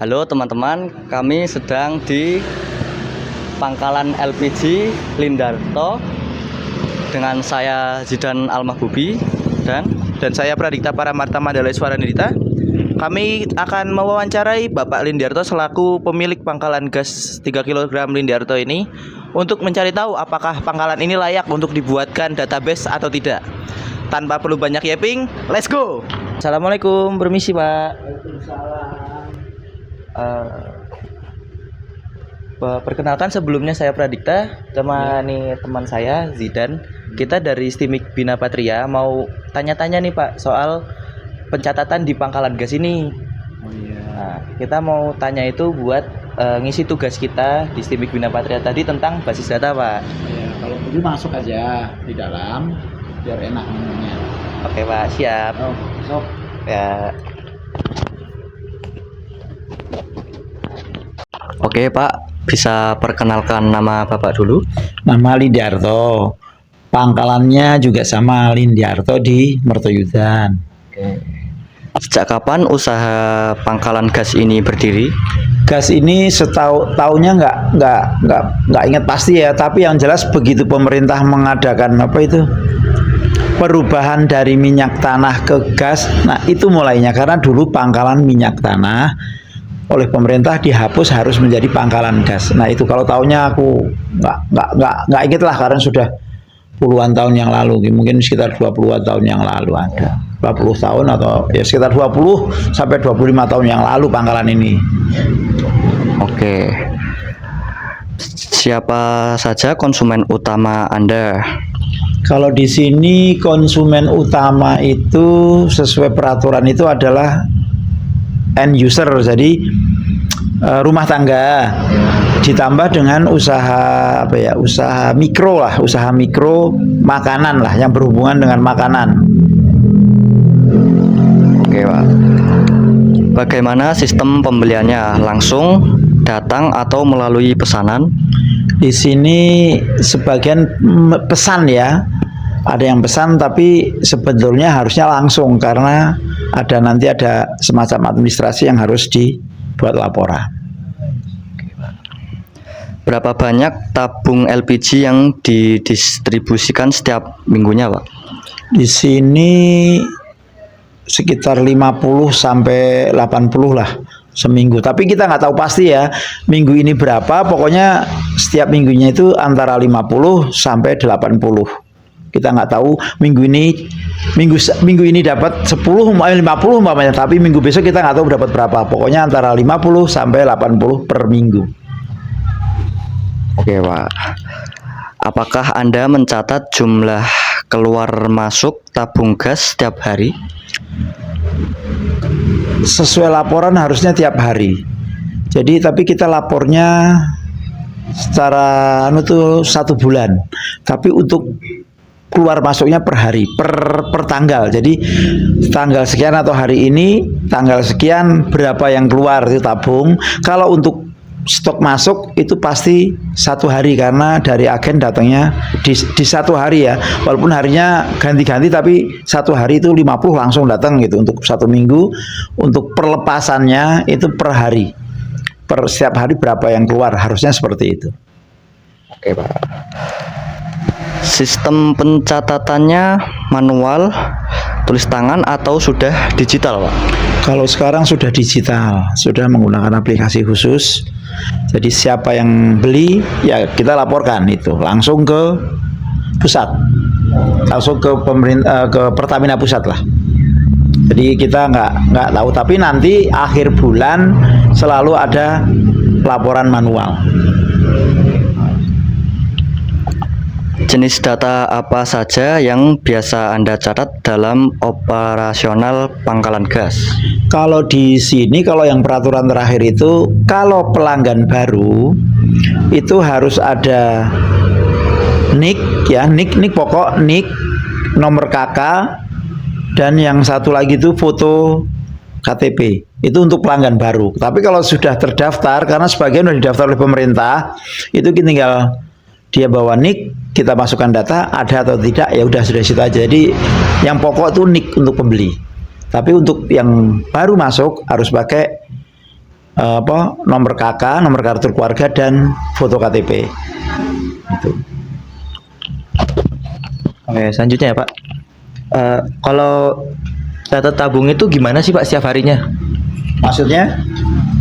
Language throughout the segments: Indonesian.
Halo teman-teman, kami sedang di pangkalan LPG Lindarto dengan saya Zidan Almahbubi dan saya Pradikta Paramarta Mandala Iswaranirita. Kami akan mewawancarai Bapak Lindarto selaku pemilik pangkalan gas 3 kg Lindarto ini untuk mencari tahu apakah pangkalan ini layak untuk dibuatkan database atau tidak. Tanpa perlu banyak yapping, let's go. Assalamualaikum, permisi Pak. Perkenalkan, sebelumnya saya Pradikta, temani teman saya Zidan. Kita dari Stimik Bina Patria mau tanya-tanya nih Pak soal pencatatan di pangkalan gas ini. Nah, kita mau tanya itu buat ngisi tugas kita di Stimik Bina Patria tadi tentang basis data Pak. Ya, kalau perlu masuk aja di dalam biar enak ngomongnya. Oke Pak, siap. Oh, sok. Ya. Oke Pak, bisa perkenalkan nama Bapak dulu? Nama Lindarto. Pangkalannya juga sama Lindarto di Mertoyudan. Sejak kapan usaha pangkalan gas ini berdiri? Gas ini tahunnya nggak ingat pasti ya, tapi yang jelas begitu pemerintah mengadakan perubahan dari minyak tanah ke gas. Nah, itu mulainya karena dulu pangkalan minyak tanah oleh pemerintah dihapus harus menjadi pangkalan gas. Nah, itu kalau tahunnya aku nggak ingat lah karena sudah puluhan tahun yang lalu, mungkin sekitar 20-an tahun yang lalu ada. 20 tahun atau ya sekitar 20 sampai 25 tahun yang lalu pangkalan ini. Oke. Siapa saja konsumen utama Anda? Kalau di sini konsumen utama itu sesuai peraturan itu adalah end user, jadi rumah tangga ditambah dengan usaha usaha mikro lah, usaha mikro makanan lah yang berhubungan dengan makanan. Oke Pak. Bagaimana sistem pembeliannya? Langsung datang atau melalui pesanan? Di sini sebagian pesan ya, ada yang pesan tapi sebetulnya harusnya langsung karena nanti ada semacam administrasi yang harus dibuat laporan. Berapa banyak tabung LPG yang didistribusikan setiap minggunya Pak? Di sini sekitar 50 sampai 80 lah seminggu. Tapi kita nggak tahu pasti ya minggu ini berapa. Pokoknya setiap minggunya itu antara 50 sampai 80. Kita nggak tahu minggu ini dapat 50 umpamanya, tapi minggu besok kita nggak tahu dapat berapa. Pokoknya antara 50 sampai 80 per minggu. Oke Pak. Apakah Anda mencatat jumlah keluar masuk tabung gas setiap hari? Sesuai laporan harusnya tiap hari. Jadi tapi kita lapornya secara 1 bulan. Tapi untuk keluar masuknya per hari, per tanggal. Jadi tanggal sekian atau hari ini tanggal sekian berapa yang keluar itu tabung. Kalau untuk stok masuk itu pasti 1 hari karena dari agen datangnya di 1 hari ya. Walaupun harinya ganti-ganti tapi 1 hari itu 50 langsung datang gitu untuk 1 minggu. Untuk perlepasannya itu per hari. Per setiap hari berapa yang keluar, harusnya seperti itu. Oke Pak. Sistem pencatatannya manual, tulis tangan atau sudah digital Pak? Kalau sekarang sudah digital, sudah menggunakan aplikasi khusus. Jadi siapa yang beli ya kita laporkan itu langsung ke pusat, langsung ke pemerintah, ke Pertamina pusat lah. Jadi kita nggak tahu, tapi nanti akhir bulan selalu ada laporan manual. Jenis data apa saja yang biasa Anda catat dalam operasional pangkalan gas? Kalau di sini, kalau yang peraturan terakhir itu, kalau pelanggan baru itu harus ada NIK ya, NIK pokok, NIK, nomor KK, dan yang satu lagi itu foto KTP. Itu untuk pelanggan baru. Tapi kalau sudah terdaftar, karena sebagian sudah didaftar oleh pemerintah, itu tinggal dia bawa NIK, kita masukkan data, ada atau tidak, ya udah sudah situ aja. Jadi yang pokok itu NIK untuk pembeli. Tapi untuk yang baru masuk harus pakai nomor KK, nomor kartu keluarga dan foto KTP. Itu. Oke, selanjutnya ya Pak. Kalau catat tabung itu gimana sih Pak setiap harinya? Maksudnya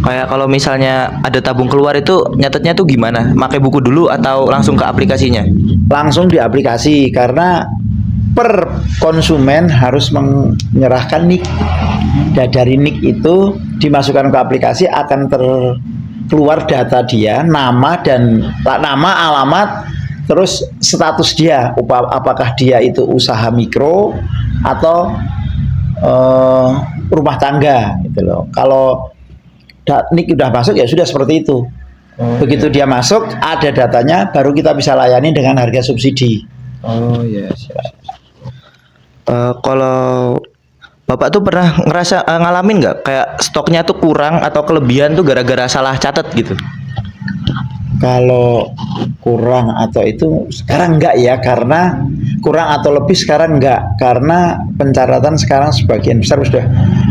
Kayak kalau misalnya ada tabung keluar itu nyatetnya tuh gimana? Pakai buku dulu atau langsung ke aplikasinya? langsung di aplikasi karena per konsumen harus menyerahkan NIK. Dan dari NIK itu dimasukkan ke aplikasi akan keluar data dia, nama, alamat, terus status dia, apakah dia itu usaha mikro atau rumah tangga gitu loh. Kalau NIK udah masuk ya sudah seperti itu. Begitu dia masuk ada datanya baru kita bisa layani dengan harga subsidi. Oh iya. Kalau Bapak tuh pernah ngerasa ngalamin nggak kayak stoknya tuh kurang atau kelebihan tuh gara-gara salah catat gitu? Kalau kurang atau itu sekarang enggak ya, karena kurang atau lebih sekarang enggak, karena pencatatan sekarang sebagian besar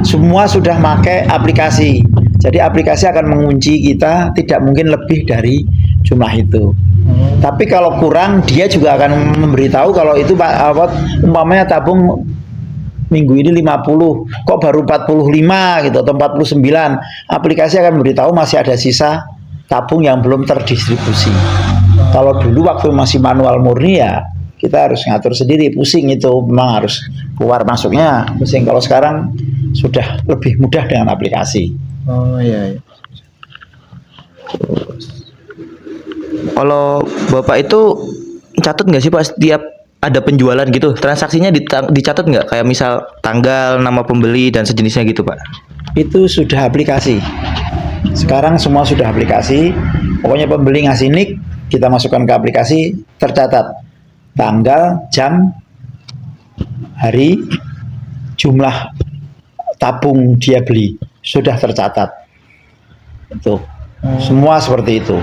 semua sudah pakai aplikasi. Jadi aplikasi akan mengunci kita, tidak mungkin lebih dari jumlah itu. Tapi kalau kurang dia juga akan memberitahu kalau itu umpamanya tabung minggu ini 50, kok baru 45 gitu atau 49. Aplikasi akan memberitahu masih ada sisa tabung yang belum terdistribusi. Kalau dulu waktu masih manual murni ya kita harus ngatur sendiri, pusing itu, memang harus keluar masuknya pusing. Kalau sekarang sudah lebih mudah dengan aplikasi. Oh iya. Kalau Bapak itu catat nggak sih Pak setiap ada penjualan gitu, transaksinya dicatat nggak? Kayak misal tanggal, nama pembeli dan sejenisnya gitu Pak? Itu sudah aplikasi. Sekarang semua sudah aplikasi. Pokoknya pembeli ngasih NIK, kita masukkan ke aplikasi, tercatat tanggal, jam, hari, jumlah tabung dia beli sudah tercatat. Itu semua seperti itu.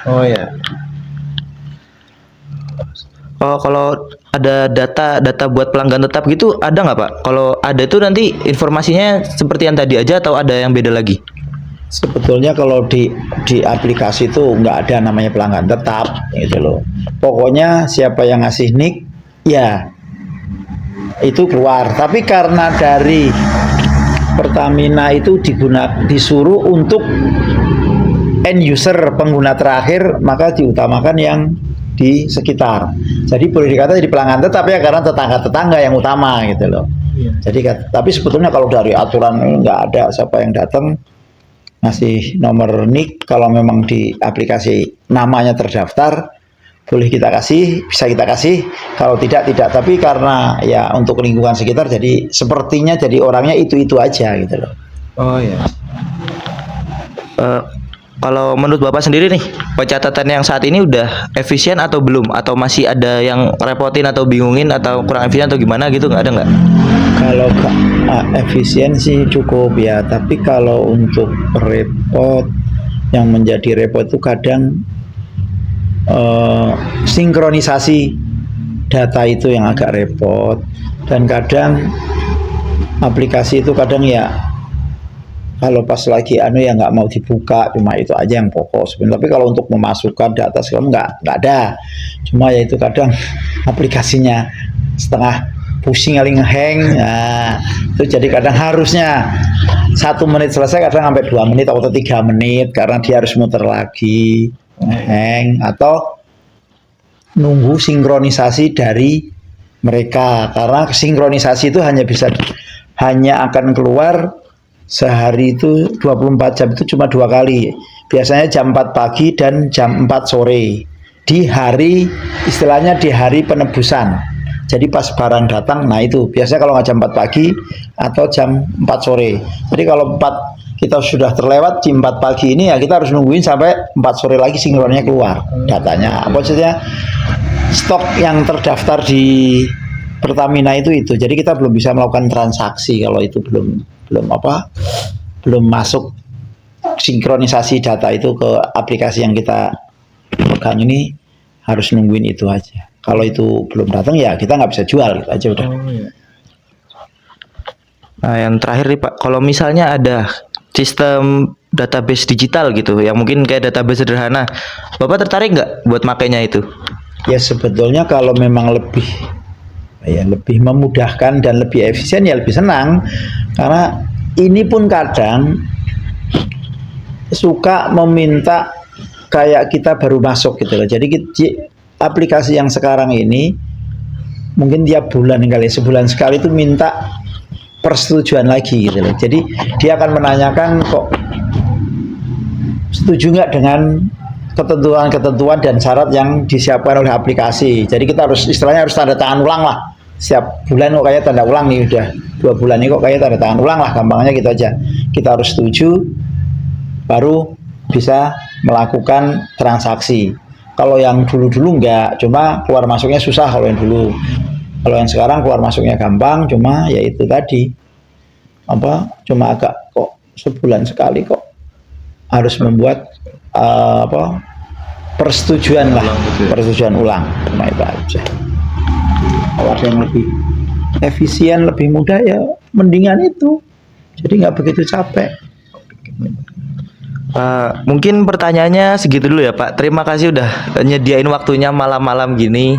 Oh ya. Oh, kalau ada data buat pelanggan tetap gitu ada nggak Pak? Kalau ada itu nanti informasinya seperti yang tadi aja atau ada yang beda lagi? Sebetulnya kalau di aplikasi itu nggak ada namanya pelanggan tetap gitu loh. Pokoknya siapa yang ngasih NIK ya itu keluar. Tapi karena dari Pertamina itu disuruh untuk end user, pengguna terakhir, maka diutamakan yang di sekitar. Jadi boleh dikata jadi pelanggan tetap ya karena tetangga-tetangga yang utama gitu loh. Jadi tapi sebetulnya kalau dari aturan ini nggak ada siapa yang datang ngasih nomor NIK. Kalau memang di aplikasi namanya terdaftar boleh kita kasih, bisa kita kasih. Kalau tidak. Tapi karena ya untuk lingkungan sekitar jadi sepertinya jadi orangnya itu aja gitu loh. Oh ya. Kalau menurut Bapak sendiri nih, pencatatan yang saat ini udah efisien atau belum? Atau masih ada yang repotin atau bingungin atau kurang efisien atau gimana gitu, nggak ada nggak? Kalau efisien sih cukup ya, tapi kalau untuk repot, yang menjadi repot itu kadang sinkronisasi data itu yang agak repot, dan kadang aplikasi itu kadang ya kalau pas lagi ya nggak mau dibuka, cuma itu aja yang pokok sebenarnya. Tapi kalau untuk memasukkan data segala nggak ada, cuma ya itu kadang aplikasinya setengah pusing kali ngehang. Nah itu jadi kadang harusnya 1 menit selesai, kadang sampai 2 menit atau 3 menit karena dia harus muter lagi, ngehang, atau nunggu sinkronisasi dari mereka, karena sinkronisasi itu hanya akan keluar sehari itu 24 jam itu cuma 2 kali. Biasanya jam 4 pagi dan jam 4 sore. Di hari, istilahnya di hari penebusan. Jadi pas barang datang, nah itu biasanya kalau nggak jam 4 pagi atau jam 4 sore. Jadi kalau 4 kita sudah terlewat di 4 pagi ini ya kita harus nungguin sampai 4 sore lagi sinkronnya keluar datanya. Maksudnya stok yang terdaftar di Pertamina itu. Jadi kita belum bisa melakukan transaksi kalau itu belum masuk sinkronisasi data itu ke aplikasi yang kita pegang ini, harus nungguin itu aja. Kalau itu belum datang ya kita nggak bisa jual gitu aja udah. Nah yang terakhir nih Pak, kalau misalnya ada sistem database digital gitu, yang mungkin kayak database sederhana. Bapak tertarik nggak buat makainya itu? Ya sebetulnya kalau memang lebih memudahkan dan lebih efisien ya lebih senang, karena ini pun kadang suka meminta kayak kita baru masuk gitu loh. Jadi aplikasi yang sekarang ini mungkin tiap bulan kali sebulan sekali itu minta persetujuan lagi gitu loh. Jadi dia akan menanyakan kok setuju nggak dengan ketentuan-ketentuan dan syarat yang disiapkan oleh aplikasi. Jadi kita harus istilahnya harus tanda tangan ulang lah. Setiap bulan kok kayak tanda ulang nih udah 2 bulan ini kok kayak tanda tangan ulang lah, gampangnya gitu aja. Kita harus setuju baru bisa melakukan transaksi. Kalau yang dulu-dulu enggak, cuma keluar masuknya susah kalau yang dulu. Kalau yang sekarang keluar masuknya gampang, cuma ya itu tadi cuma agak kok sebulan sekali kok harus membuat persetujuan lah, persetujuan ulang, cuma itu aja. Kalau ada yang lebih efisien, lebih mudah ya mendingan itu. Jadi nggak begitu capek. Mungkin pertanyaannya segitu dulu ya Pak. Terima kasih udah nyediain waktunya malam-malam gini,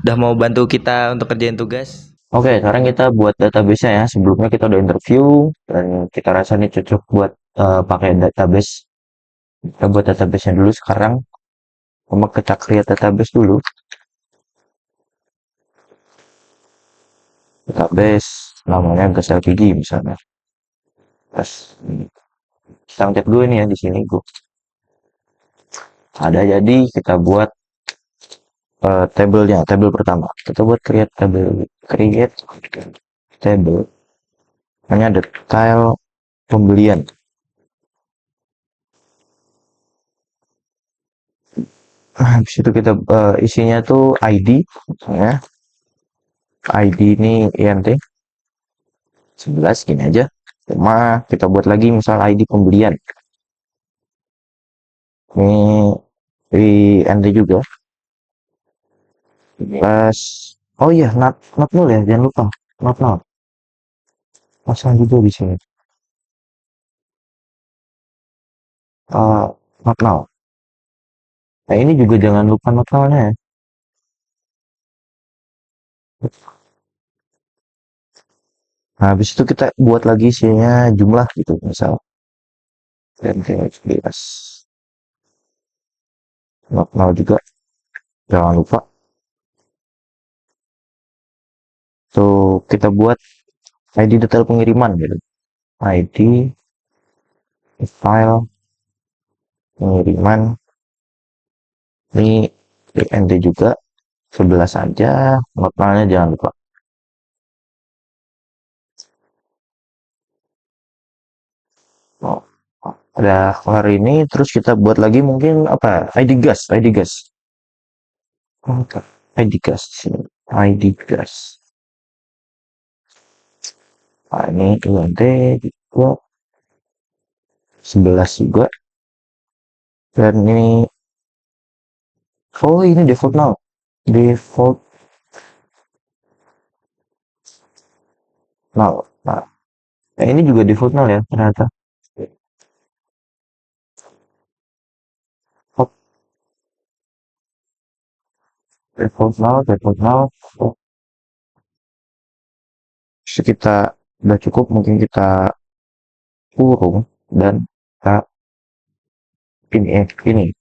udah mau bantu kita untuk kerjain tugas. Oke, sekarang kita buat database-nya ya. Sebelumnya kita udah interview dan kita rasa ini cocok buat pakai database. Kita buat database-nya dulu sekarang. Kita create database dulu. Database namanya gas LPG misalnya. Terus kita ngecek dulu ini ya di sini gue. Ada, jadi kita buat tabelnya, tabel pertama. Kita buat create table. Hanya detail pembelian. Habis itu kita isinya tuh ID, ya. ID ini INT 11 gini aja. Cuma kita buat lagi misal ID pembelian. Ini INT juga. Plus, oh iya, not null ya, jangan lupa. Not null. Pasang juga di sini. Not null. Nah, ini juga jangan lupa not null-nya ya. Nah, habis itu kita buat lagi isinya jumlah gitu, misal. Dan 11. Not null juga. Jangan lupa. So, kita buat ID detail pengiriman gitu. ID file pengiriman. Ini INT juga 11 saja, not null-nya jangan lupa. Oh, ada kelar ini, terus kita buat lagi mungkin apa? ID gas. Oke, ID gas di sini. ID gas. Nah, ini INT juga 11 juga. Dan ini ini default now. Default now. Nah, ini juga default now ya ternyata. Oh, default now. Oh, kita udah cukup, mungkin kita kurung dan kita ini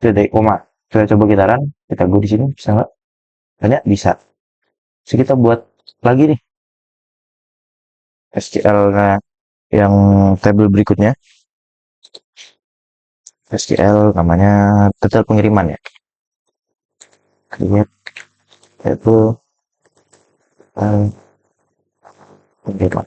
itu dari koma. Coba kita run, kita go di sini bisa nggak? Banyak bisa. Terus kita buat lagi nih SQL-nya yang tabel berikutnya. SQL namanya detail pengiriman ya. Create table pengiriman.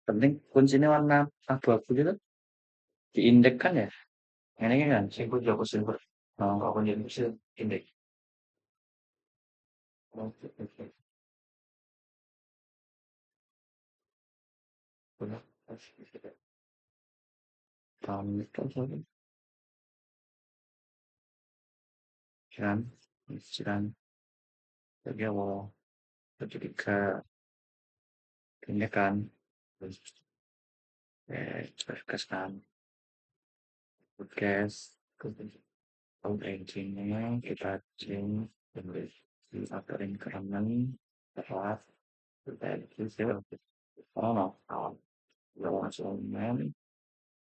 Penting kuncinya warna abu-abu gitu di indeks kan ya? Ini kan sih gue jago silver. Kalau nggak kunci itu indeks. Oke, oke. Benar. Itu sorry. Kan, kan. Jadi awal ketika ini kan, terus kan, podcast, tahun engine-nya kita change di authoring keraman telat kita oh no langsung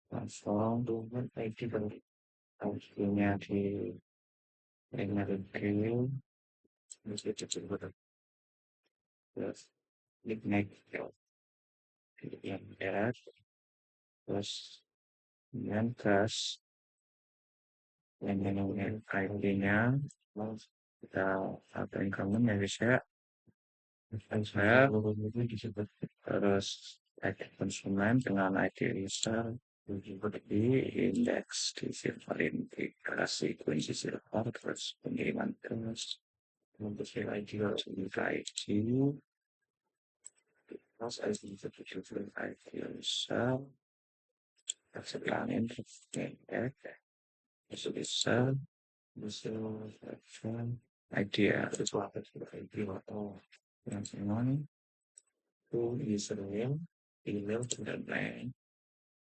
langsung dengan ID dari ID-nya di ring terus itu coba terus next yang beres terus kemudian gas yang ID-nya kita authoring keraman ya bisa saya terus ID konsumen dengan ID user di indeks di silver integrasi kunci silver terus pengiriman terus untuk ID harus membuka ID terus ID user sebelahnya terus bisa ID ya terus ID atau yang semuanya itu username email dan lain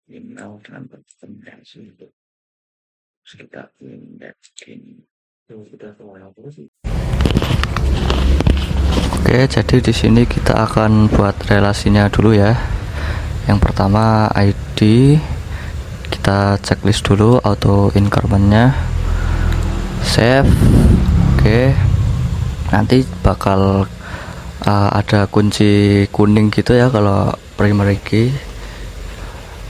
email dan rekomendasi itu sekitar indeks ini itu sudah semua sih. Oke, jadi di sini kita akan buat relasinya dulu ya. Yang pertama ID, kita checklist dulu auto increment-nya, save. Oke, nanti bakal ada kunci kuning gitu ya kalau primary key.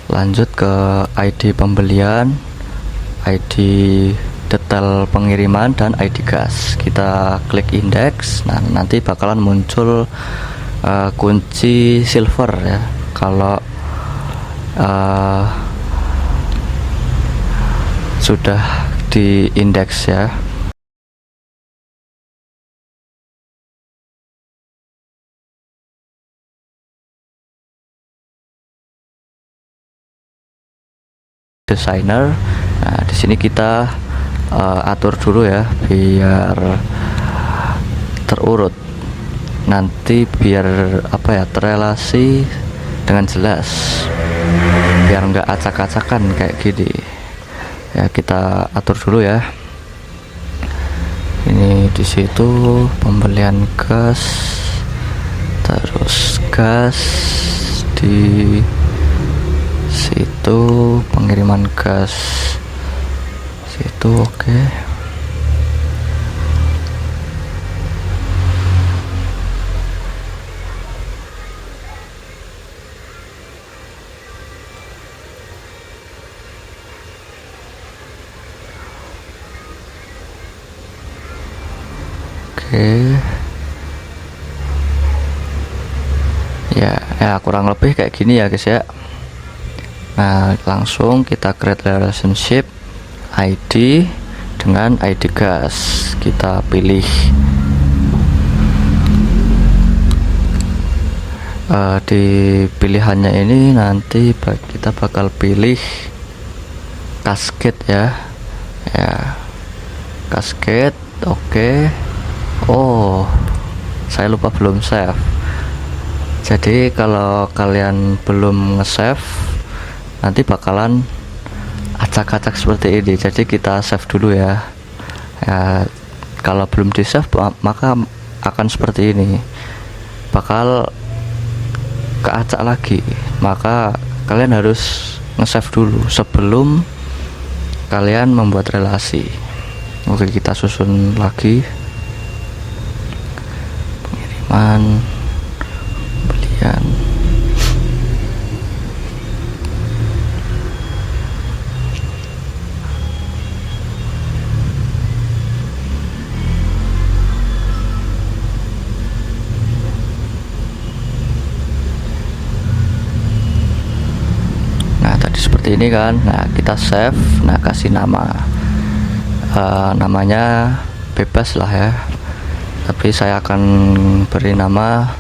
Lanjut ke ID pembelian, ID detail pengiriman dan ID gas. Kita klik indeks. Nah, nanti bakalan muncul kunci silver ya. Kalau sudah di indeks ya. Designer. Nah, di sini kita atur dulu ya biar terurut. Nanti biar apa ya terrelasi dengan jelas. Biar nggak acak-acakan kayak gini. Ya kita atur dulu ya. Ini di situ pembelian gas, terus gas di situ pengiriman gas situ. Oke. Ya kurang lebih kayak gini ya guys ya. Nah, langsung kita create relationship ID dengan ID gas. Kita pilih di pilihannya ini nanti kita bakal pilih cascade ya. Ya, cascade. Oke. Oh, saya lupa belum save. Jadi kalau kalian belum nge-save nanti bakalan acak-acak seperti ini. Jadi kita save dulu ya. Ya, kalau belum di save maka akan seperti ini. bakal keacak lagi. Maka kalian harus nge-save dulu sebelum kalian membuat relasi. Oke, kita susun lagi pengiriman, pembelian. Nah, tadi seperti ini kan. Nah, kita save. Nah, kasih nama. Namanya bebas lah ya. Tapi saya akan beri nama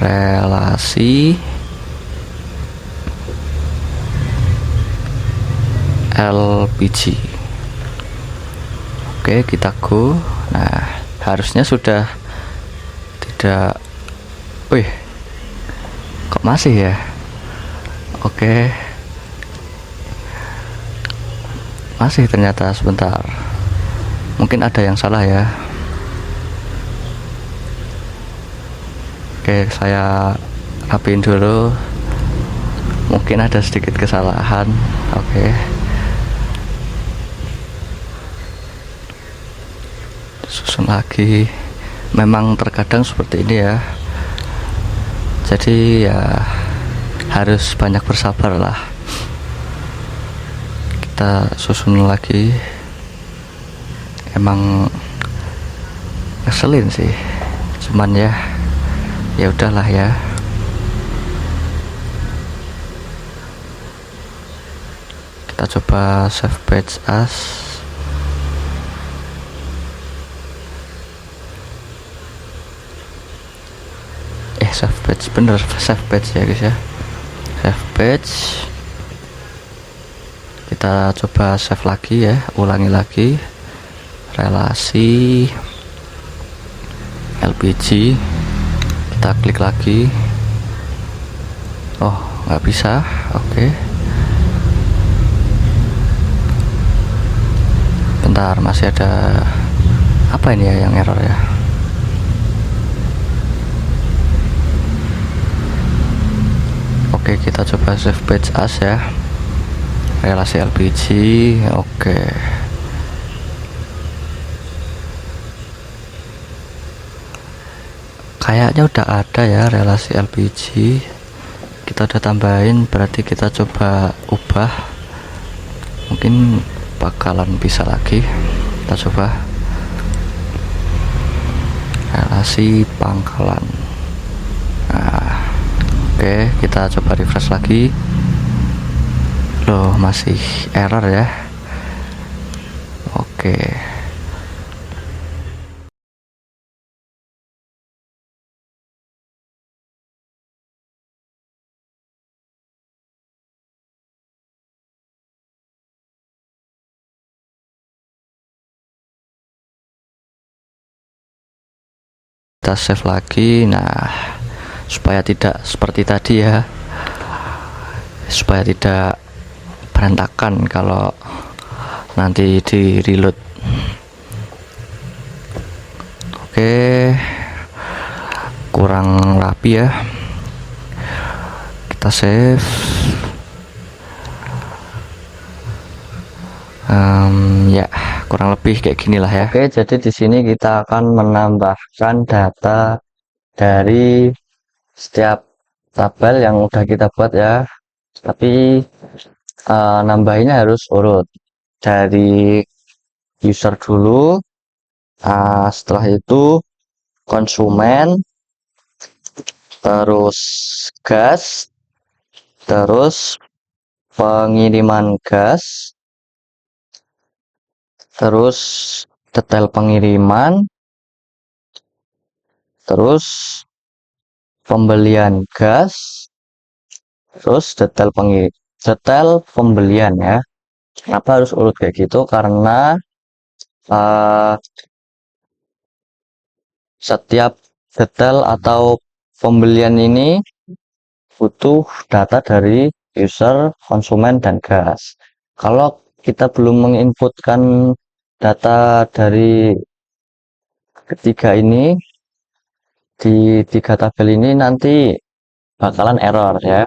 relasi LPG. Oke, kita go. Nah, harusnya sudah tidak. Wih, kok masih ya? Oke, masih ternyata. Sebentar, mungkin ada yang salah ya. Oke, saya rapiin dulu. Mungkin ada sedikit kesalahan. Oke, susun lagi. Memang terkadang seperti ini ya. Jadi ya harus banyak bersabar lah. Kita susun lagi. Emang ngeselin sih, cuman ya udahlah ya. Kita coba save page as. Save page, bener save page ya guys ya. Save page. Kita coba save lagi ya, ulangi lagi. Relasi LPG. Kita klik lagi. Oh, nggak bisa. Oke. Bentar, masih ada apa ini ya yang error ya? Oke, kita coba save page as ya. Relasi LPG. Oke. Kayaknya udah ada ya relasi LPG. Kita udah tambahin, berarti kita coba ubah. Mungkin bakalan bisa lagi. Kita coba relasi pangkalan. Nah, oke, kita coba refresh lagi. Loh, masih error ya. Oke. Kita save lagi. Nah, supaya tidak seperti tadi ya, supaya tidak berantakan kalau nanti di reload. Oke, kurang rapi ya. Kita save. Ya, kurang lebih kayak gini lah ya. Oke, jadi di sini kita akan menambahkan data dari setiap tabel yang udah kita buat ya. Tapi nambahinnya harus urut dari user dulu. Setelah itu konsumen, terus gas, terus pengiriman gas, terus detail pengiriman, terus pembelian gas, terus detail pembelian ya. Kenapa harus urut kayak gitu? Karena setiap detail atau pembelian ini butuh data dari user, konsumen, dan gas. Kalau kita belum menginputkan data dari ketiga ini, di 3 tabel ini nanti bakalan error ya.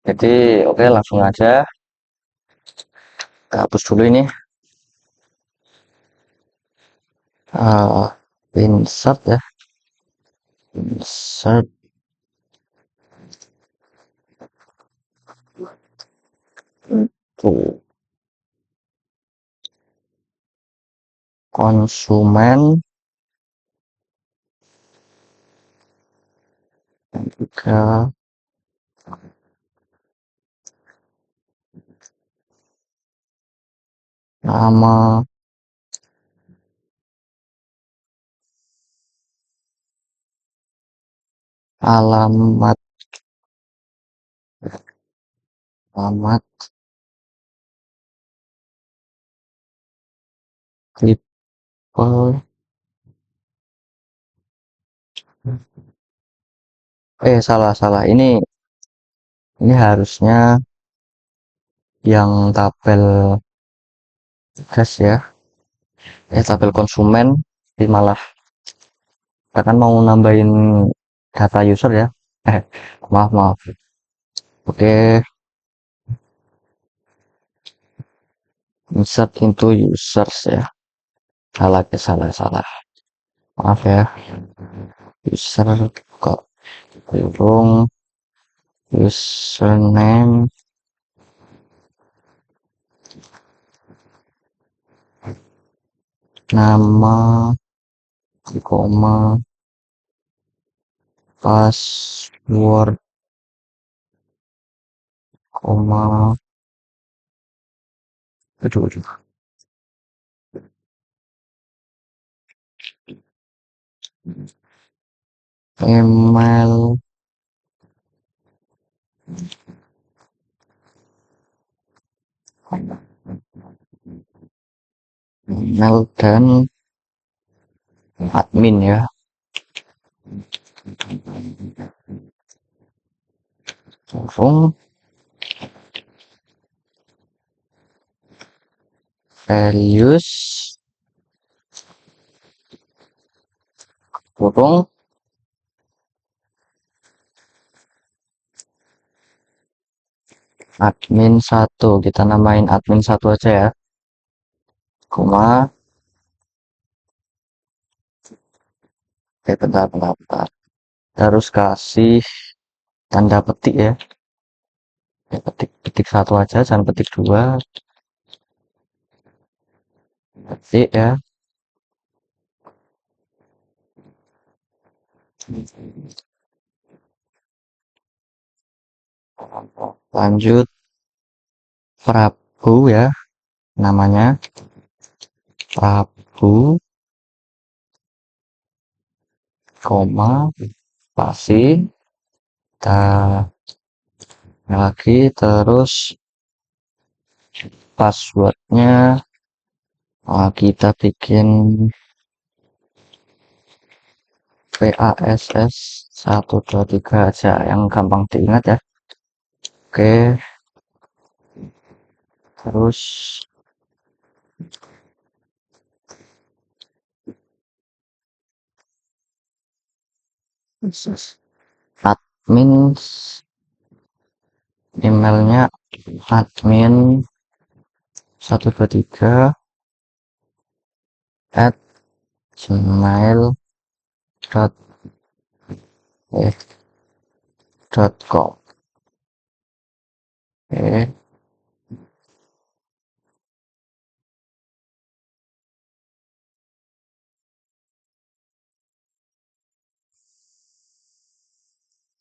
Jadi oke, langsung aja kita hapus dulu ini. Insert ya, insert tuh konsumen dan juga nama alamat alamat tipe salah ini harusnya yang tabel gas ya, tabel konsumen. Ini malah kita kan mau nambahin data user ya, maaf. Oke, insert into users ya, salah, maaf ya. User kok kurung username nama koma password koma aduh email dan admin ya. Langsung values kurung admin 1, kita namain admin 1 aja ya, koma bentar, terus kasih tanda petik ya, petik 1 aja, jangan petik 2, petik ya. Lanjut Prabu ya, namanya Prabu koma spasi lagi, terus passwordnya kita bikin PASS 123 aja yang gampang diingat ya. Oke, terus admin emailnya admin 123 at gmail.com. Oke,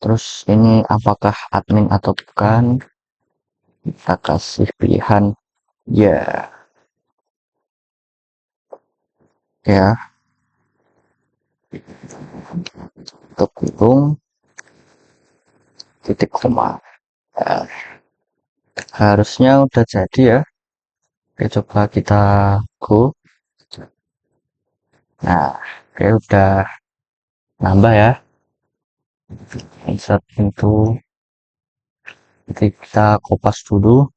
terus ini apakah admin atau bukan, kita kasih pilihan ya untuk kurung titik koma. Harusnya udah jadi ya. Oke, coba kita go. Nah, oke, udah nambah ya. Insert into, nanti kita kopas dulu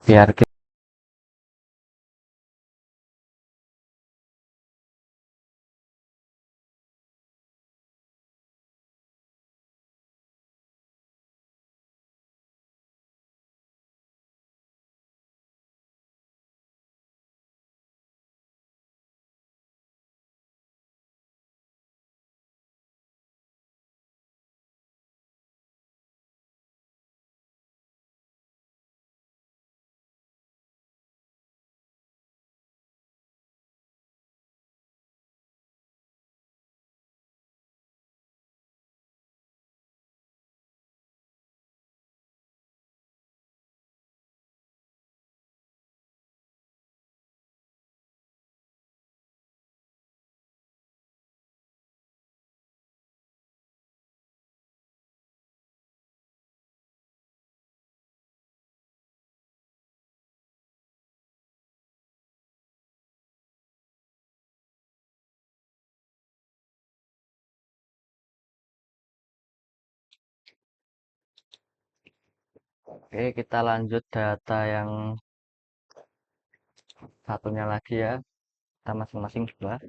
biar Oke, kita lanjut data yang satunya lagi ya. Kita masing-masing buat.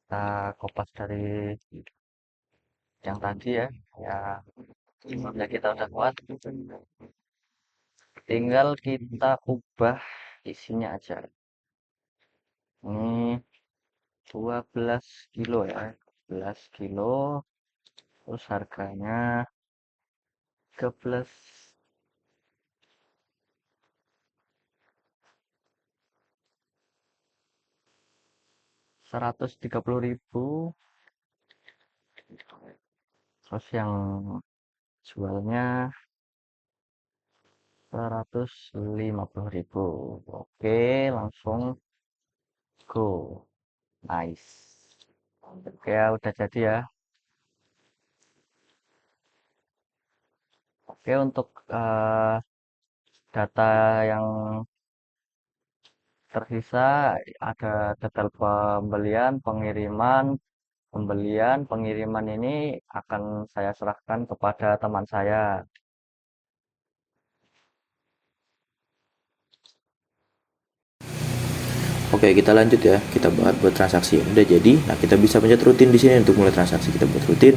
Kita kopas dari yang tadi ya. Ya kita udah kuat. Tinggal kita ubah isinya aja. Ini 12 kilo ya. 12 kilo. Terus harganya 13 130.000. Terus yang jualnya 150.000. Oke, langsung go. Nice. Oke, ya, udah jadi ya. Oke, untuk data yang tersisa ada detail pembelian, pengiriman, pengiriman ini akan saya serahkan kepada teman saya. Oke, kita lanjut ya. Kita buat transaksi. Udah jadi. Nah, kita bisa pencet rutin di sini untuk mulai transaksi. Kita buat rutin.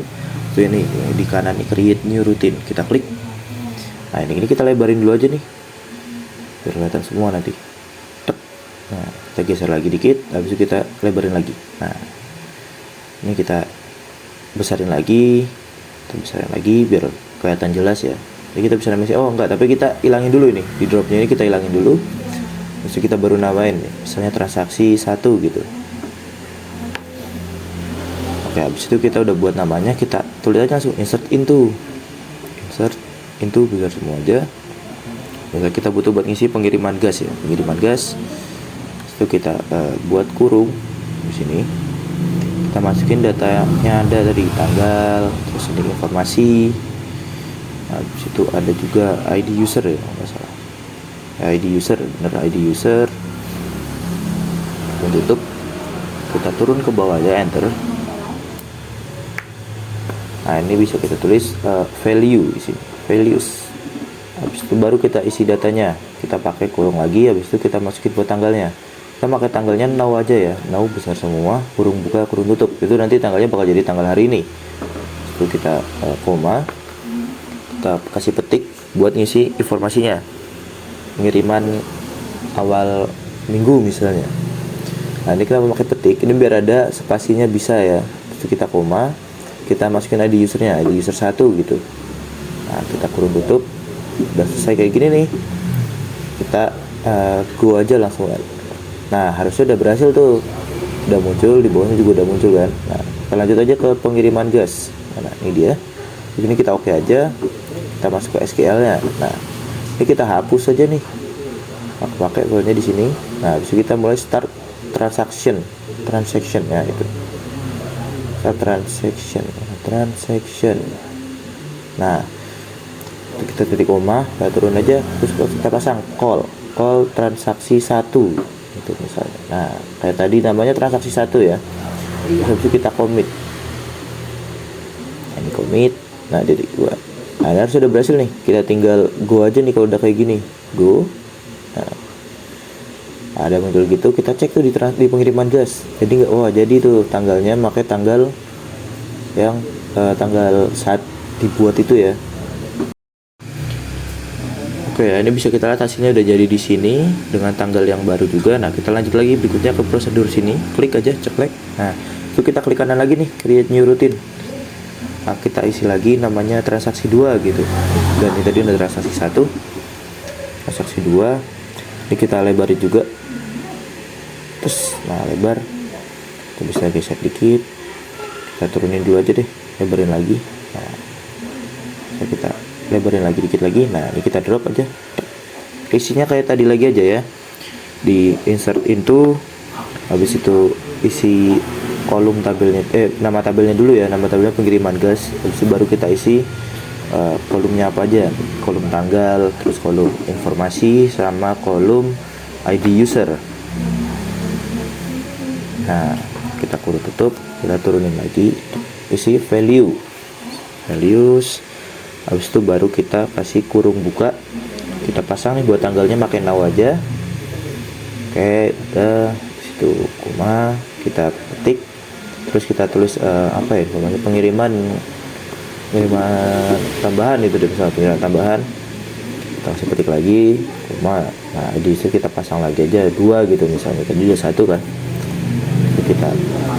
Itu ini di kanan nih, create new routine. Kita klik. Nah, ini kita lebarin dulu aja nih. Biar kelihatan semua nanti. Tek. Nah, kita geser lagi dikit, habis itu kita lebarin lagi. Nah, ini kita besarin lagi. Kita besarin lagi biar kelihatan jelas ya. Jadi kita bisa namain, oh enggak, tapi kita hilangin dulu ini. Di dropnya ini kita hilangin dulu. Terus kita baru namain, misalnya transaksi 1 gitu. Oke, habis itu kita udah buat namanya, kita tulis aja langsung insert into besar semua aja. Jadi kita butuh buat ngisi pengiriman gas ya, pengiriman gas. Itu kita buat kurung di sini. Kita masukin datanya, ada dari tanggal, terus ini informasi. Habis itu ada juga ID user ya, nggak salah. ID user, bener ID user. Tutup. Kita turun ke bawah aja, enter. Nah, ini bisa kita tulis value di sini, values. Habis itu baru kita isi datanya. Kita pakai kurung lagi, habis itu kita masukin buat tanggalnya. Kita pakai tanggalnya now aja ya, now besar semua, kurung buka, kurung tutup. Itu nanti tanggalnya bakal jadi tanggal hari ini. Itu kita koma. Kita kasih petik buat ngisi informasinya. Pengiriman awal minggu misalnya. Nah, ini kita memakai petik, ini biar ada spasinya bisa ya. Terus kita koma, kita masukin ID usernya, ID user 1 gitu. Nah, kita kurung tutup. Udah selesai kayak gini nih. Kita go aja langsung. Nah, harusnya udah berhasil tuh. Udah muncul, di bawahnya juga udah muncul kan. Nah, kita lanjut aja ke pengiriman gas. Nah, ini dia. Di sini kita oke aja. Kita masuk ke SQL-nya. Nah, ini kita hapus saja nih. Aku pakai filenya di sini. Nah, habis itu kita mulai start transaction ya itu. Start transaction. Nah, kita titik koma, kita turun aja, terus kita pasang call transaksi 1 itu misalnya. Nah, kayak tadi namanya transaksi 1 ya. Habis itu kita commit. Ini commit. Nah, jadi 2. Nah, harus sudah berhasil nih. Kita tinggal go aja nih kalau udah kayak gini. Go. Nah, ada muncul gitu. Kita cek tuh di pengiriman gas. Jadi nggak, wah jadi tuh tanggalnya pakai tanggal yang tanggal saat dibuat itu ya. Oke, ini bisa kita lihat hasilnya udah jadi di sini dengan tanggal yang baru juga. Nah, kita lanjut lagi berikutnya ke prosedur sini. Klik aja, ceklek. Nah, itu kita klik kanan lagi nih, create new routine. Nah, kita isi lagi namanya transaksi 2 gitu. Dan ini tadi udah transaksi 1. Transaksi 2. Ini kita lebarin juga. Terus, nah lebar. Kita bisa geser dikit. Kita turunin dulu aja deh, lebarin lagi. Nah, kita lebarin lagi dikit lagi. Nah, ini kita drop aja. Isinya kayak tadi lagi aja ya. Di insert into, habis itu isi kolom tabelnya, nama tabelnya dulu ya, nama tabelnya pengiriman gas. Habis itu baru kita isi kolomnya apa aja, kolom tanggal, terus kolom informasi, sama kolom ID user. Nah, kita kurung tutup, kita turunin lagi, isi values. Habis itu baru kita kasih kurung buka, kita pasang nih buat tanggalnya pakai now aja. Oke, udah. Situ koma, kita ketik, terus kita tulis apa ya namanya, pengiriman tambahan itu deh, misalnya pengiriman tambahan, kita kasih ketik lagi koma. Nah di situ kita pasang lagi aja 2 gitu, misalnya tadi udah 1 kan, kita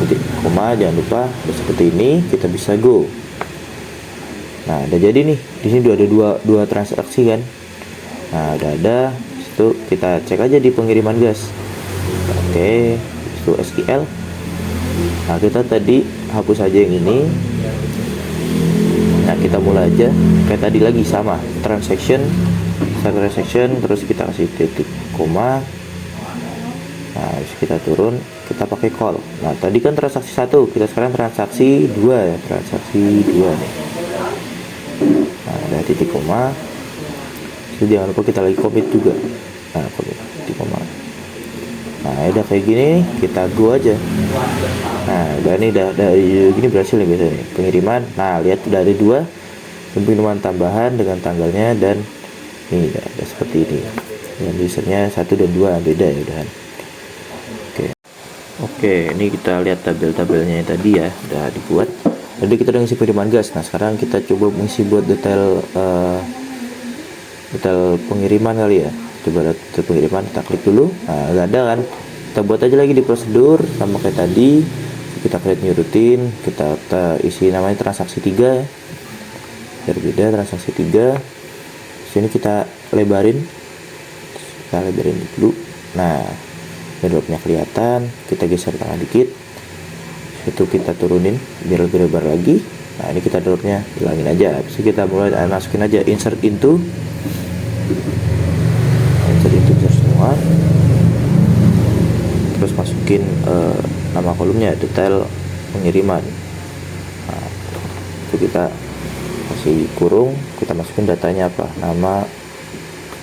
ketik koma, jangan lupa. Udah seperti ini kita bisa go. Nah udah jadi nih, di sini udah ada dua transaksi kan. Nah udah ada. Itu kita cek aja di pengiriman gas. Oke, itu SQL. Nah kita tadi hapus aja yang ini. Nah kita mulai aja kayak tadi lagi, sama transaction, terus kita kasih titik koma. Nah kita turun, kita pakai call. Nah tadi kan transaksi 1, kita sekarang transaksi 2 ya, transaksi 2 nih. Nah ada titik koma. Jadi jangan lupa kita lagi commit juga. Nah commit titik koma. Nah udah kayak gini, kita go aja. Nah udah ini udah gini berhasil nih biasanya pengiriman. Nah lihat udah ada 2 pengiriman tambahan dengan tanggalnya, dan nih udah seperti ini. Dan usernya 1 dan 2 beda ya udahan. Oke, ini kita lihat tabel-tabelnya tadi ya, udah dibuat. Jadi kita udah ngisi pengiriman gas. Nah sekarang kita coba mengisi buat detail pengiriman kali ya. Coba detail pengiriman, kita klik dulu. Nah nggak ada kan, kita buat aja lagi di prosedur sama kayak tadi. Kita create new routine, kita isi namanya transaksi 3 ya, biar beda. Transaksi 3 sini kita lebarin dulu. Nah dropnya kelihatan, kita geser tangan dikit, itu kita turunin biar lebih lebar lagi. Nah ini kita dropnya hilangin aja. Terus kita mulai masukin aja insert into semua, terus masukin nama kolomnya, detail pengiriman. Nah itu kita kasih kurung, kita masukin datanya apa, nama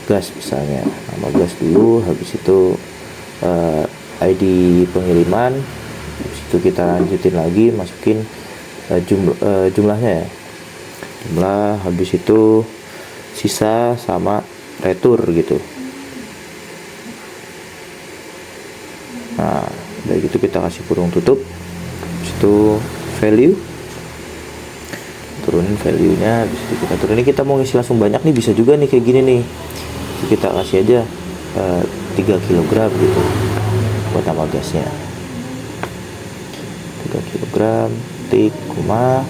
gas misalnya, nama gas dulu. Habis itu ID pengiriman. Habis itu kita lanjutin lagi, masukin jumlahnya ya, jumlah. Habis itu sisa sama retur gitu. Nah dari gitu kita kasih kurung tutup. Habis itu value, turunin value nya. Habis itu kita turunin, kita mau ngisi langsung banyak nih bisa juga nih kayak gini nih. Kita kasih aja 3 kg gitu buat nama gasnya, 3 kg, tik, koma.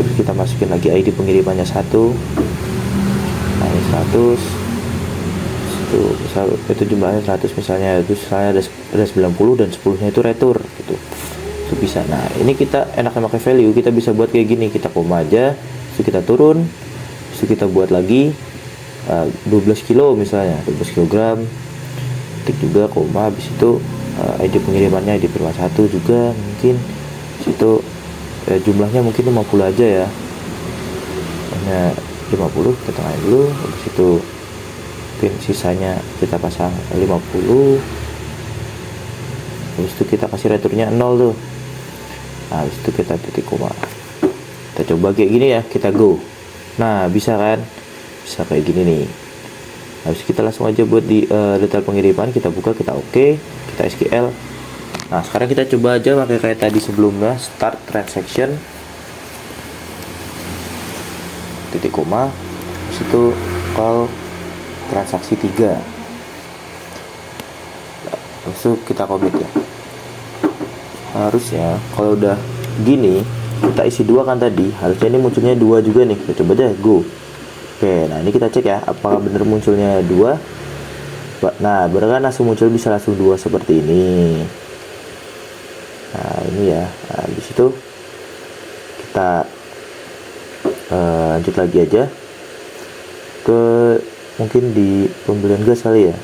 Terus kita masukin lagi ID pengirimannya 1. Nah ini 100 itu jumlahnya 100 misalnya, terus saya ada 90 dan 10 nya itu retur gitu, itu bisa. Nah ini kita enaknya pakai value, kita bisa buat kayak gini, kita koma aja, terus kita turun, terus kita buat lagi 12 kilo misalnya, 12 kg, tik juga koma. Habis itu ID pengirimannya ID pengiriman 1 juga mungkin situ jumlahnya mungkin 50 aja ya, hanya 50 kita tengahin dulu. Habis itu mungkin sisanya kita pasang 50. Habis itu kita kasih returnya 0 tuh. Nah, habis itu kita titik koma. Kita coba kayak gini ya, kita go. Nah bisa kan, bisa kayak gini nih. Habis kita langsung aja buat di detail pengiriman, kita buka, kita oke, kita SQL. Nah sekarang kita coba aja pakai kayak tadi sebelumnya, start transaction, titik koma, habis itu call transaksi 3. Habis itu kita commit ya. Harusnya kalau udah gini, kita isi 2 kan tadi, harusnya ini munculnya 2 juga nih. Kita coba deh, go. Oke, nah ini kita cek ya, apakah bener munculnya 2. Nah bener kan, langsung muncul, bisa langsung 2 seperti ini. Nah ini ya. Nah, di situ kita lanjut lagi aja ke mungkin di pembelian gas kali ya.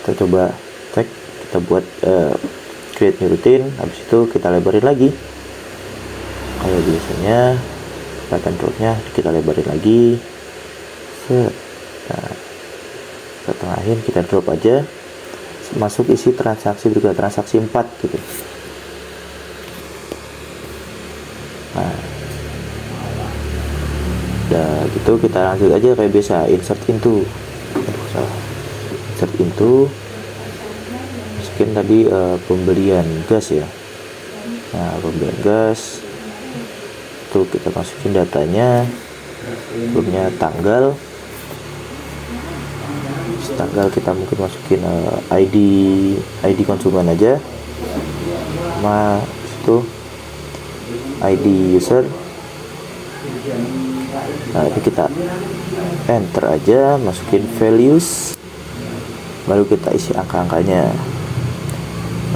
Kita coba cek, kita buat create new routine. Habis itu kita lebarin lagi kayak biasanya, pattern dropnya kita lebarin lagi. Nah, kita tengahin, kita drop aja, masuk isi transaksi berikutnya, transaksi 4 gitu. Nah itu kita lanjut aja kayak biasa, insert into. Aduh, salah. Insert into, masukin tadi pembelian gas ya. Nah, pembelian gas itu kita masukin datanya, sebelumnya tanggal kita mungkin masukin ID konsumen aja, sama itu ID user. Nah, ini kita enter aja, masukin values, baru kita isi angka-angkanya.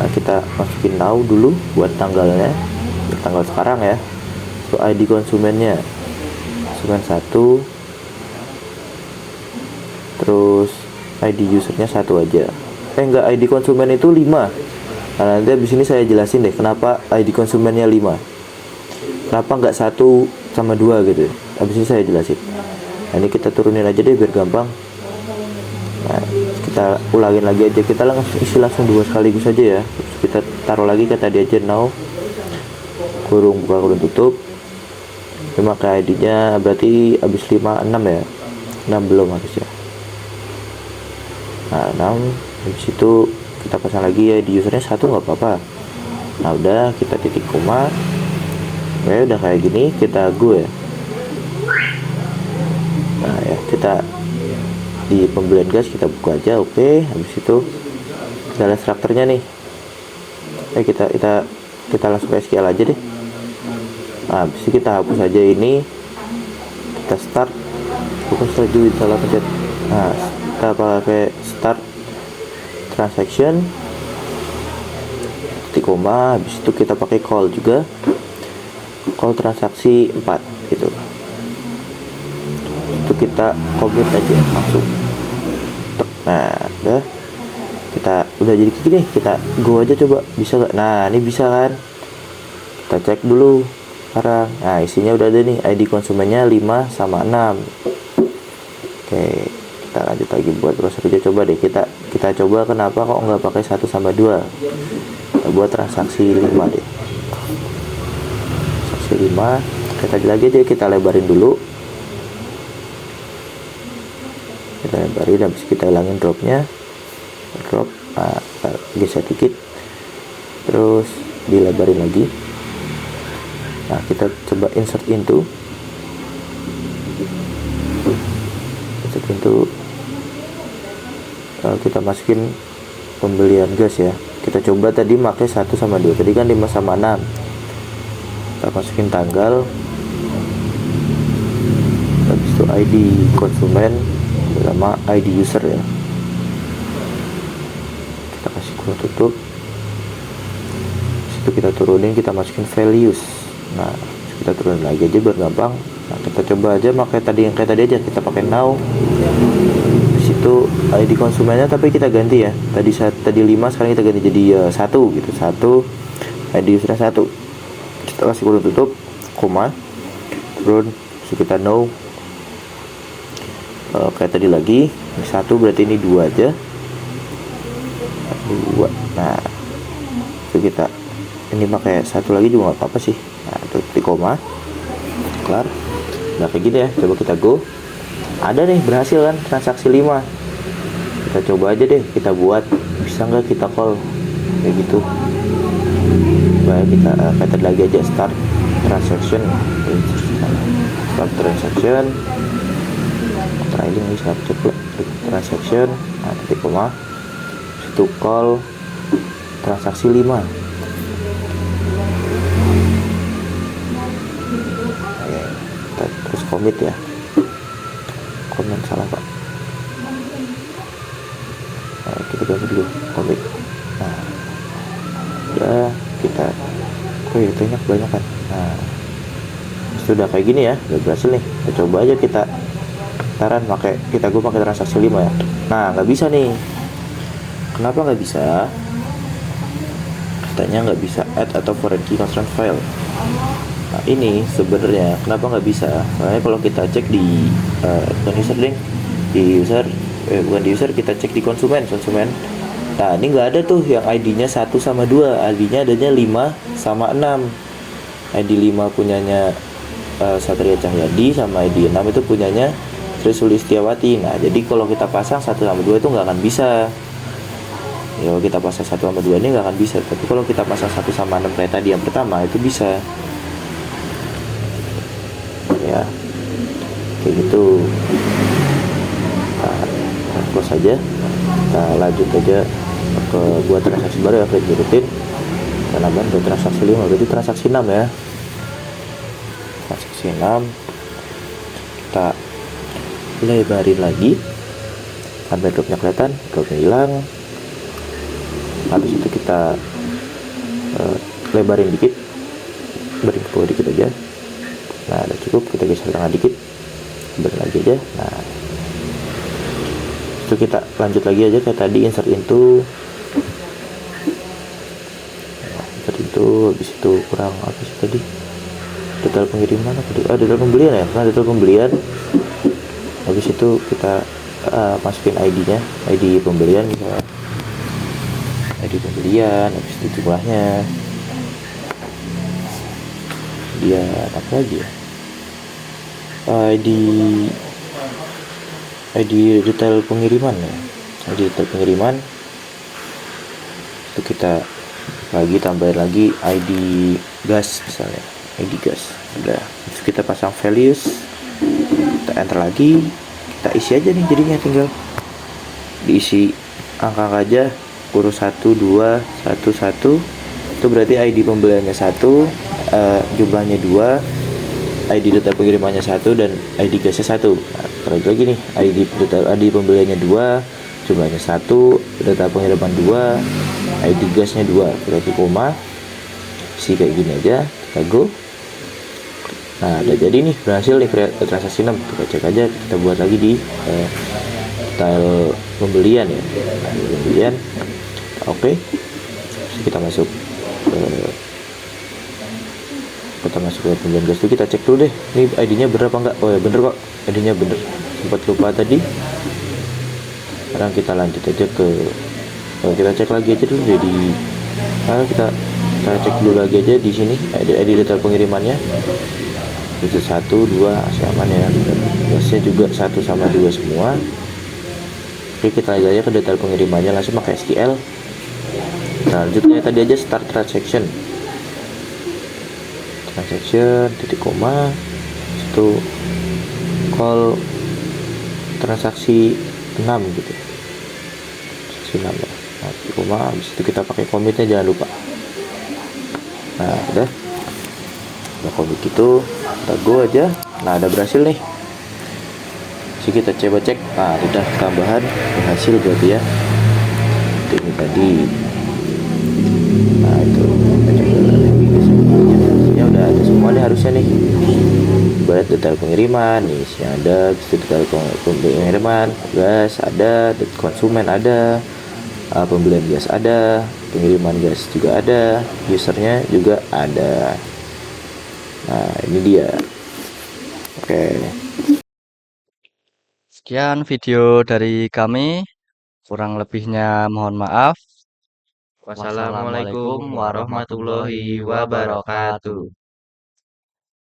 Nah, kita masukin now dulu buat tanggalnya, tanggal sekarang ya. So, ID konsumennya konsumen 1, terus ID usernya 1 aja. Enggak, ID konsumen itu 5. Nah, nanti abis ini saya jelasin deh kenapa ID konsumennya 5, kenapa nggak 1 sama 2 gitu. Abis ini saya jelasin. Nah, ini kita turunin aja deh biar gampang. Nah, kita ulangin lagi aja, kita isi langsung 2 sekaligus aja ya. Terus kita taruh lagi kayak tadi aja, now kurung buka kurung tutup. Ini pakai ID nya berarti abis 5 6 ya, 6 belum harusnya. Nah, 6 habis itu kita pasang lagi ya, di usernya 1 nggak apa-apa. Nah, udah kita titik koma. Oke, udah kayak gini, kita go ya. Nah ya, kita di pembelian gas kita buka aja. Oke, habis itu kita lihat strukturnya nih. Kita langsung ke SQL aja deh. Nah, habis itu kita hapus aja ini, kita start, bukan start dulu, kita pencet. Nah, kita pakai start transaction titik koma, habis itu kita pakai call juga, call transaksi 4 gitu. Itu kita commit aja langsung. Nah, udah jadi gini, kita go aja coba, bisa gak? Nah, ini bisa kan, kita cek dulu sekarang. Nah, isinya udah ada nih, ID konsumennya 5 sama 6. Oke, kita lanjut lagi buat proses kerja. Coba deh kita coba kenapa kok nggak pakai 1 sama 2. Kita buat transaksi 5 deh, transaksi 5. Kita lagi aja, kita lebarin dulu, kita lebarin, habis kita hilangin dropnya, drop. Nah, geser dikit, terus dilebarin lagi. Nah, kita coba insert into, kita masukin pembelian gas ya. Kita coba tadi pakai 1 sama 2, tadi kan 5 sama 6. Kita masukin tanggal, habis itu ID konsumen sama ID user ya. Kita kasih kurung tutup, habis itu kita turunin, kita masukin values. Nah, kita turunin lagi aja biar gampang. Nah, kita coba aja pakai tadi yang kayak tadi aja, kita pakai now. Di situ ID konsumennya tapi kita ganti ya. Tadi 5, sekarang kita ganti jadi 1 gitu. 1 ID usernya 1. Kita kasih kurung tutup, koma, turun, terus kita now. Kayak tadi lagi, 1 berarti ini 2 aja. 2. Nah, itu kita ini pakai 1 lagi juga nggak apa-apa sih. Nah, itu di koma, kelar. Nah, kayak gini ya. Coba kita go. Ada nih, berhasil kan transaksi 5. Kita coba aja deh, kita buat, bisa nggak kita call kayak gitu. Baik, kita kayak lagi aja, start transaction, trailing bisa coba transaction. Nah, titik koma, situ call transaksi 5. Terus commit ya, komen salah pak. Nah, kita ganti dulu commit. Nah, udah kita banyak kan. Nah, sudah kayak gini ya, udah berhasil nih. Kita coba aja, kita taran gue pakai transaksi 5 ya. Nah, nggak bisa nih. Kenapa nggak bisa? Katanya nggak bisa add atau foreign key constraint file. Nah, ini sebenarnya kenapa nggak bisa? Soalnya kalau kita cek di bukan di user, kita cek di konsumen. Nah, ini nggak ada tuh yang ID-nya 1 sama 2, ID-nya adanya 5 sama 6. ID 5 punyanya Satria Cahyadi, sama ID 6 itu punyanya Sri Sulistiawati. Nah, jadi kalau kita pasang 1 sama 2 itu nggak akan bisa. Ya, kalau kita pasang 1 sama 2 ini nggak akan bisa. Tapi kalau kita pasang 1 sama 6 kayak tadi yang pertama itu bisa. Ya, kayak gitu. Nah, close saja. Kita lanjut aja ke buat transaksi baru ya, kredit rutin. Kita nambahin ke transaksi 5, berarti transaksi 6 ya. Transaksi 6 kita lebarin lagi sampai dropnya kelihatan, dropnya hilang. Habis itu kita lebarin dikit, lebarin ke bawah dikit aja. Nah, udah cukup, kita geser tengah dikit, lebarin lagi aja. Nah, itu kita lanjut lagi aja kayak tadi, insert into. Insert into, habis itu kurang apa sih tadi, detail pengiriman apa? Detail pembelian ya. Nah, detail pembelian. Habis itu kita masukin ID-nya, ID pembelian misalnya. ID pembelian, habis itu jumlahnya. Dia apa lagi ya? ID detail pengiriman ya. ID detail pengiriman. Itu kita lagi tambahin lagi ID gas misalnya. ID gas. Udah. Terus kita pasang values. Kita enter lagi. Kita isi aja nih, jadinya tinggal diisi angka aja. Kurus 1 2 1 1. Itu berarti ID pembeliannya 1, jumlahnya 2, ID data pengirimannya 1, dan ID gasnya 1. Nah, terus lagi nih, ID pembeliannya 2, jumlahnya 1, data pengiriman 2, ID gasnya 2. Berarti koma, isi kayak gini aja, kita go. Nah, udah jadi nih, berhasil nih transaksi 6. Kita cek aja, kita buat lagi di detail pembelian ya. Pembelian, oke. Kita masuk ke pembelian gas itu, kita cek dulu deh, ini ID-nya bener apa enggak. Oh ya, bener kok, ID-nya bener, sempat lupa tadi. Sekarang kita lanjut aja ke kita cek lagi aja dulu jadi kita cek dulu lagi aja di sini ID detail pengirimannya itu 1 2 aman ya, gasnya juga 1 sama 2 semua. Oke, kita lihat aja ke detail pengirimannya langsung pakai SQL. Selanjutnya tadi aja start transaction, titik koma, itu call transaksi 6 gitu, transaksi 6 ya. Nah, titik koma, habis itu kita pakai comitnya jangan lupa. Nah, udah commit gitu, kita go aja. Nah, ada berhasil nih. Jadi kita coba cek, nah udah tambahan berhasil berarti ya. Ini tadi. Nah, itu ya udah ada semua nih harusnya nih. Buat detail pengiriman nih, isinya ada, detail pengiriman gas ada, konsumen ada, pembelian gas ada, pengiriman gas juga ada, usernya juga ada. Nah, ini dia. Oke. Sekian video dari kami. Kurang lebihnya mohon maaf. Wassalamualaikum warahmatullahi wabarakatuh.